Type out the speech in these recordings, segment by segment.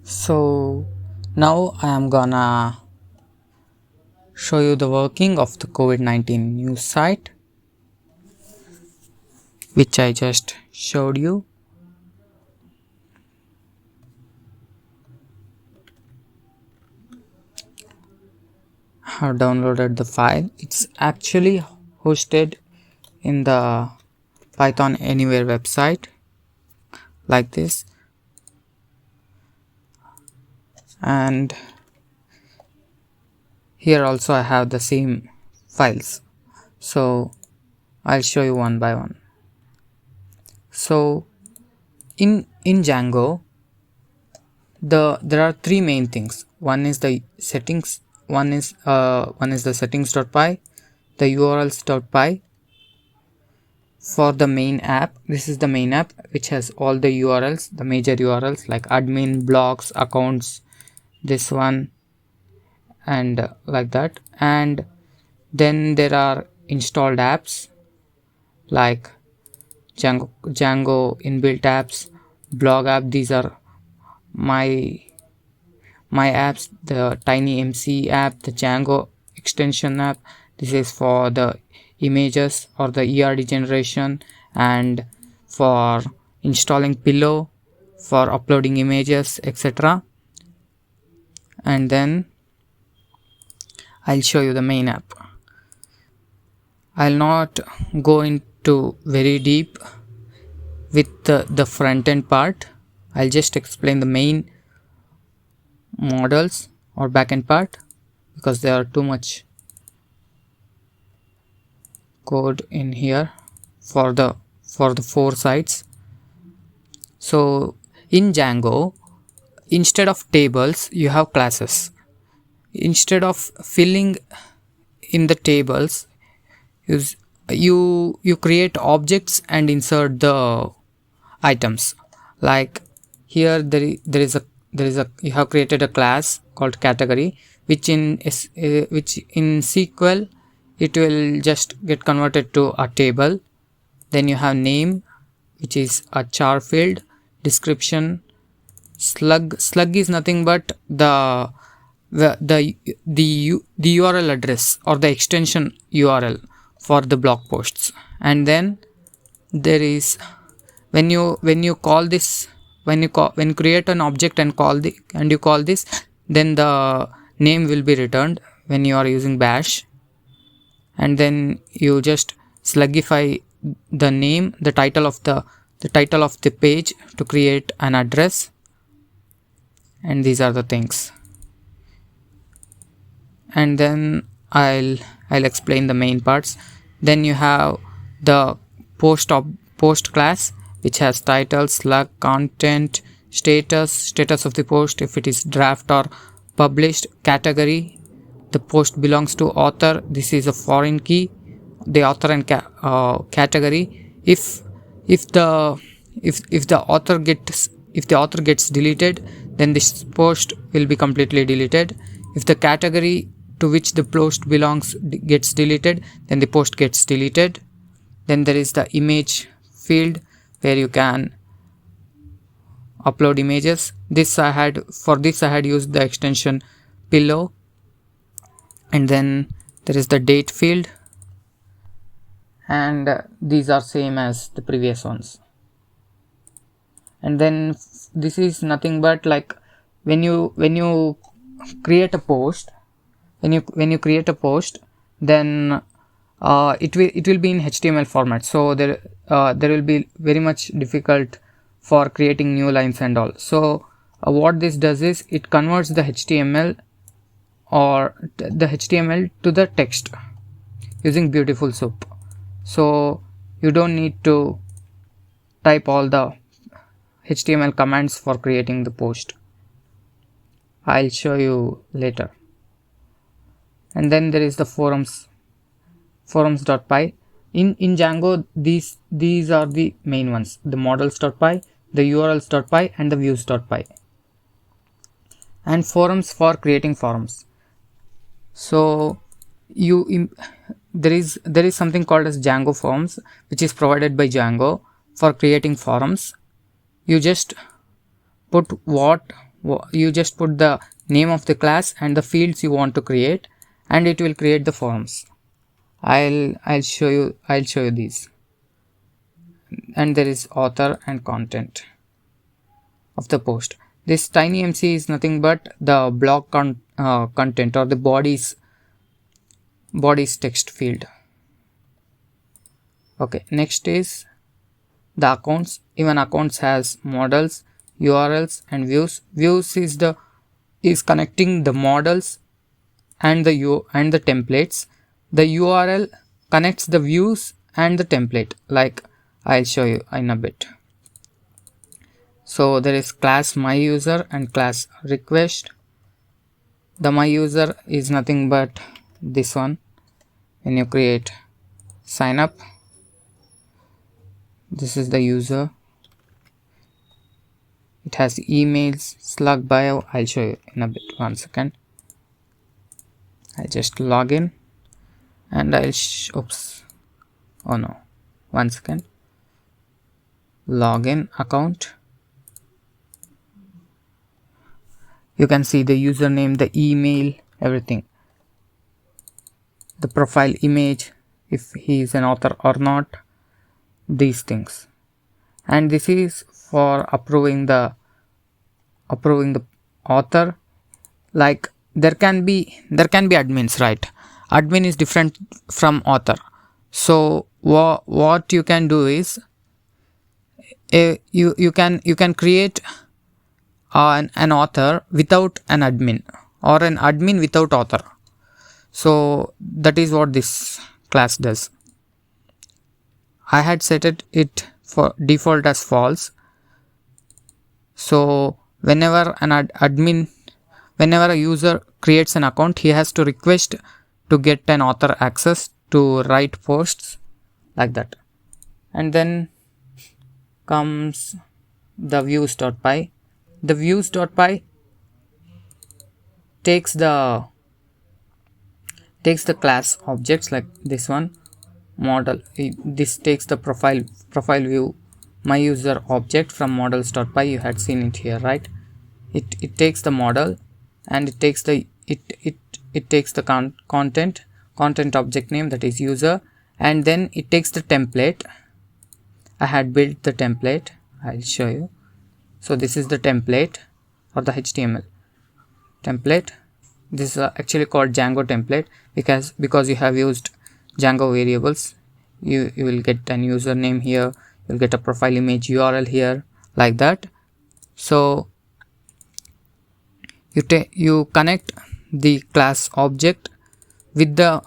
So now I am gonna show you the working of the COVID-19 news site, which I just showed you. I have downloaded the file. It's actually hosted in the Python Anywhere website like this, and here also I have the same files. So I'll show you one by one. So in Django, there are three main things. One is the settings, one is the settings.py, the urls.py. For the main app, this is the main app which has all the urls, the major urls like admin, blogs, accounts, this one, and like that. And then there are installed apps like Django inbuilt apps, blog app. These are my apps, the TinyMC app, the Django extension app. This is for the images or the ERD generation, and for installing Pillow, for uploading images, etc. And then I'll show you the main app. I'll not go into very deep with the front end part. I'll just explain the main models or backend part because there are too much code in here for the four sites. So in Django, instead of tables you have classes. Instead of filling in the tables, you create objects and insert the items. Like here there is a you have created a class called category, which in SQL it will just get converted to a table. Then you have name, which is a char field, description. Slug is nothing but the URL address or the extension URL for the blog posts. And then there is when you call this, when you create an object and you call this, then the name will be returned when you are using bash. And then you just slugify the name, the title of the page to create an address. And these are the things. And then I'll explain the main parts. Then you have the post class, which has title, slug, content, status of the post, if it is draft or published, category, the post belongs to author. This is a foreign key, the author and category. If the author gets deleted, then this post will be completely deleted. If the category to which the post belongs gets deleted, then the post gets deleted. Then there is the image field where you can upload images. For this I had used the extension Pillow. And then there is the date field, and these are same as the previous ones. And then this is nothing but like when you create a post, then it will be in HTML format. So there will be very much difficult for creating new lines and all. So what this does is it converts the HTML to the text using Beautiful Soup. So you don't need to type all the HTML commands for creating the post. I'll show you later. And then there is the forums.py. In Django, these are the main ones: the models.py, the urls.py, and the views.py. And forums for creating forums. So there is something called as Django Forms, which is provided by Django for creating forums. You just put what You just put the name of the class and the fields you want to create, and it will create the forms. I'll show you these. And there is author and content of the post. This TinyMC is nothing but the blog content or the body's text field. Okay, next is the accounts. Even accounts has models, URLs and views. Views is connecting the models and the templates. The URL connects the views and the template, like I'll show you in a bit. So there is class myUser and class request. The myUser is nothing but this one. When you create sign up, this is the user. It has emails, Slug bio. I'll show you in a bit. 1 second. I just log in and I'll oops. Oh no. 1 second. Login account. You can see the username, the email, everything. The profile image, if he is an author or not, these things. And this is for approving the author. Like there can be admins, right? Admin is different from author. So what you can do is you can create an author without an admin, or an admin without author. So that is what this class does. I had set it for default as false. So whenever whenever a user creates an account, he has to request to get an author access to write posts, like that. And then comes the views.py. The views.py takes the class objects, like this one, model. This takes the profile view myUser object from models.py. You had seen it here, right? It takes the model and it takes the content object name, that is user, and then it takes the template. I had built the template. I'll show you. So this is the template, or the HTML template. This is actually called Django template because you have used Django variables. You will get an username here, you'll get a profile image URL here, like that. So you connect the class object with the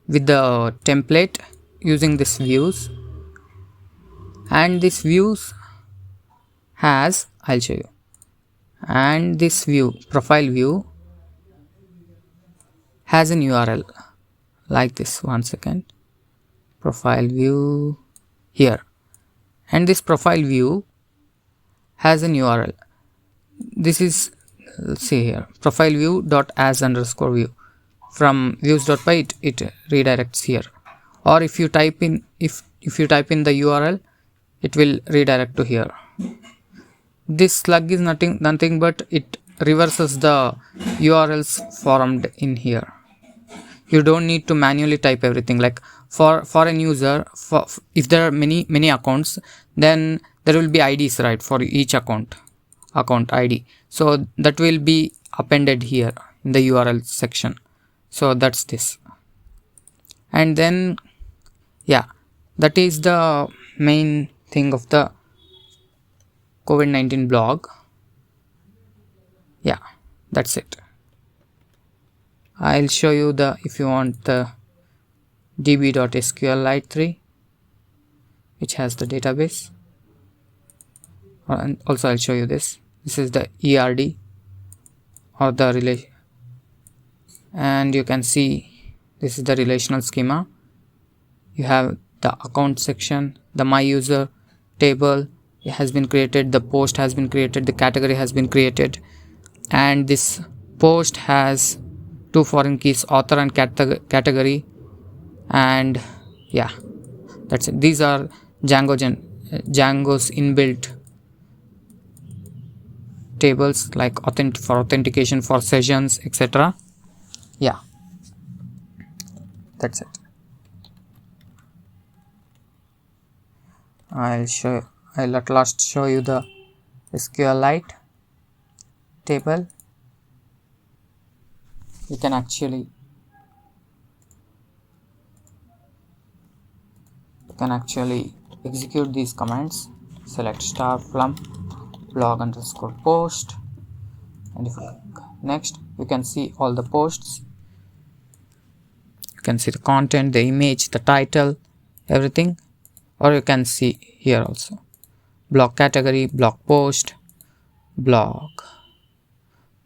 template using this views, and this views has, I'll show you, and this view, profile view, has an URL like this. 1 second. Profile view here, and this profile view has an URL. This is, let's see here, profile view dot as underscore view. From views.py it redirects here, or if you type in the URL, it will redirect to here. This slug is nothing but it reverses the URLs formed in here. You don't need to manually type everything. Like for an user, if there are many accounts, then there will be IDs, right, for each account ID. So that will be appended here in the URL section. So that's this. And then yeah, that is the main thing of the COVID-19 blog. Yeah, that's it. I'll show you if you want the db.sqlite 3, which has the database, and also I'll show you this. This is the ERD, or the relation, and you can see this is the relational schema. You have the account section, the myUser table, it has been created, the post has been created, the category has been created, and this post has 2 foreign keys, author and category, and yeah, that's it. These are Django's inbuilt tables like for authentication for sessions, etc. Yeah, that's it. I'll at last show you the SQLite table. You can actually execute these commands. Select star plum blog underscore post, and if you click next, you can see all the posts. You can see the content, the image, the title, everything, or you can see here also blog category, blog post, blog,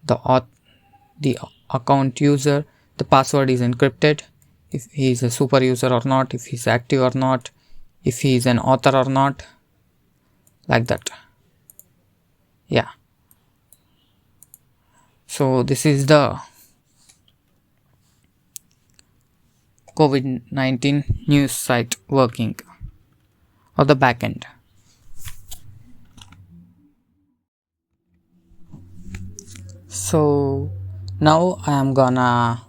the account user, the password is encrypted, if he is a super user or not, if he's active or not, if he is an author or not, like that. Yeah, so this is the COVID-19 news site working, or the backend. So now I am gonna